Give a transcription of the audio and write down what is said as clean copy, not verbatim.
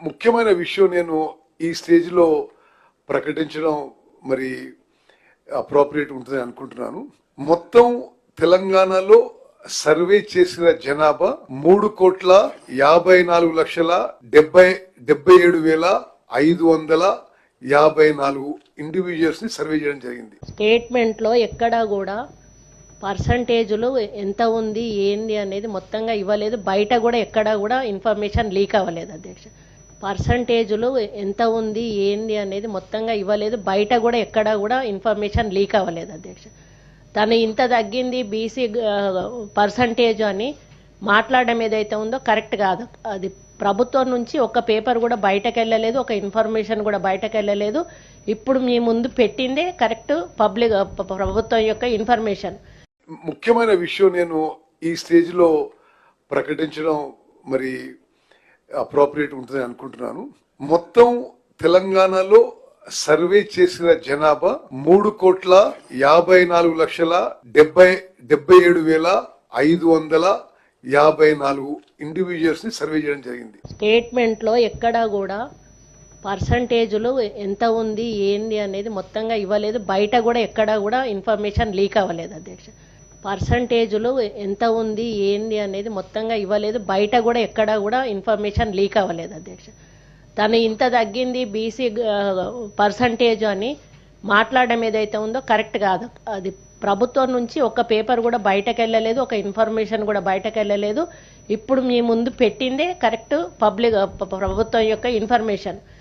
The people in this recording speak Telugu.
ముఖ్యమైన విషయం నేను ఈ స్టేజ్లో ప్రకటించడం మరి అప్రోప్రియేట్ ఉంటుందని అనుకుంటున్నాను. మొత్తం తెలంగాణలో సర్వే చేసిన జనాభా 3,54,77,554 ఇండివిజువల్స్ ని సర్వే చేయడం జరిగింది. స్టేట్మెంట్ లో ఎక్కడా కూడా పర్సంటేజ్లు ఎంత ఉంది ఏంది అనేది మొత్తంగా ఇవ్వలేదు. బయట కూడా ఎక్కడా కూడా ఇన్ఫర్మేషన్ లీక్ అవ్వలేదు అధ్యక్ష. పర్సంటేజ్లు ఎంత ఉంది ఏంది అనేది మొత్తంగా ఇవ్వలేదు. బయట కూడా ఎక్కడా కూడా ఇన్ఫర్మేషన్ లీక్ అవ్వలేదు అధ్యక్ష. తను ఇంత తగ్గింది బీసీ పర్సంటేజ్ అని మాట్లాడడం ఏదైతే ఉందో కరెక్ట్ కాదు. అది ప్రభుత్వం నుంచి ఒక పేపర్ కూడా బయటకు వెళ్ళలేదు, ఒక ఇన్ఫర్మేషన్ కూడా బయటకు వెళ్ళలేదు. ఇప్పుడు మీ ముందు పెట్టిందే కరెక్ట్ పబ్లిక్ ప్రభుత్వం యొక్క ఇన్ఫర్మేషన్. ముఖ్యమైన విషయం నేను ఈ స్టేజ్లో ప్రకటించడం మరి అప్రోప్రియేట్ ఉంటుందని అనుకుంటున్నాను. మొత్తం తెలంగాణలో సర్వే చేసిన జనాభా 3,54,77,554 ఇండివిజువల్స్ ని సర్వే చేయడం జరిగింది. స్టేట్మెంట్ లో ఎక్కడా కూడా పర్సంటేజ్లు ఎంత ఉంది ఏంది అనేది మొత్తంగా ఇవ్వలేదు. బయట కూడా ఎక్కడా కూడా ఇన్ఫర్మేషన్ లీక్ అవ్వలేదు అధ్యక్ష. పర్సంటేజ్లు ఎంత ఉంది ఏంది అనేది మొత్తంగా ఇవ్వలేదు. బయట కూడా ఎక్కడా కూడా ఇన్ఫర్మేషన్ లీక్ అవ్వలేదు అధ్యక్ష. తను ఇంత తగ్గింది బీసీ పర్సంటేజ్ అని మాట్లాడడం ఏదైతే ఉందో కరెక్ట్ కాదు. అది ప్రభుత్వం నుంచి ఒక పేపర్ కూడా బయటకు వెళ్ళలేదు, ఒక ఇన్ఫర్మేషన్ కూడా బయటకు వెళ్ళలేదు. ఇప్పుడు మీ ముందు పెట్టిందే కరెక్ట్ పబ్లిక్ ప్రభుత్వం యొక్క ఇన్ఫర్మేషన్.